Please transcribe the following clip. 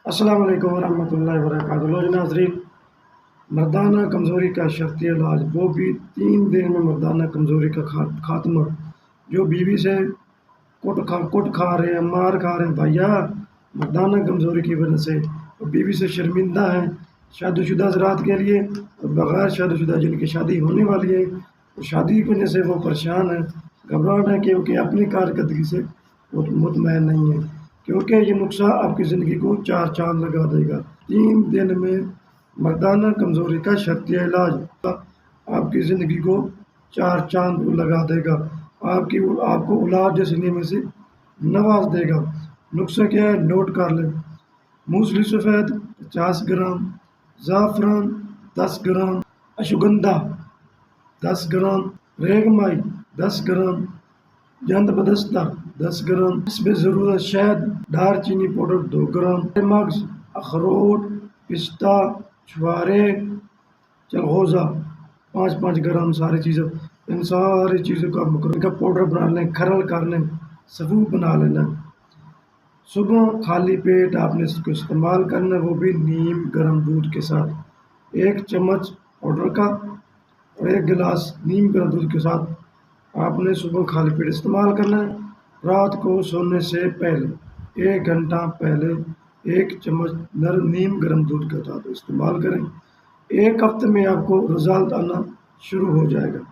السلام علیکم ورحمۃ اللہ وبرکاتہ۔ لوگ ناظرین، مردانہ کمزوری کا شرطی علاج، وہ بھی 3 دن میں مردانہ کمزوری کا خاتمہ۔ جو بیوی سے کٹ کھا رہے ہیں، مار کھا رہے ہیں بھائیا مردانہ کمزوری کی وجہ سے، اور بیوی سے شرمندہ ہیں، شادی شدہ حضرات کے لیے اور بغیر شادی شدہ جن کی شادی ہونے والی ہے، اور شادی کی وجہ سے وہ پریشان ہیں، گھبراہٹ ہے کیونکہ اپنی کارکردگی سے مطمئن نہیں ہے، کیونکہ یہ نسخہ آپ کی زندگی کو 4 چاند لگا دے گا۔ 3 دن میں مردانہ کمزوری کا شرطی علاج آپ کی زندگی کو 4 چاند لگا دے گا، آپ کو اولاد جیسی نعمت سے نواز دے گا۔ نسخہ کیا ہے؟ نوٹ کر لیں۔ موسلی سفید 50 گرام، زعفران 10 گرام، اشوگندھا 10 گرام، ریگ مائی 10 گرام، جند بدستہ 10 گرام، حسب ضرورت شہد، دار چینی پاؤڈر 2 گرام، مغز، اخروٹ، پستہ، چھوارے، چلغوزہ 5 گرام، ان ساری چیزوں کا مکرر کا پاؤڈر بنا لیں، کھرل کر لیں، صبوح بنا لینا۔ صبح خالی پیٹ آپ نے اس کو استعمال کرنا ہے، وہ بھی نیم گرم دودھ کے ساتھ، 1 چمچ پاؤڈر کا اور 1 گلاس نیم گرم دودھ کے ساتھ آپ نے صبح خالی پیٹ استعمال کرنا ہے۔ رات کو سونے سے پہلے 1 گھنٹہ پہلے 1 چمچ نیم گرم دودھ کے ساتھ استعمال کریں۔ 1 ہفتے میں آپ کو رزلٹ آنا شروع ہو جائے گا۔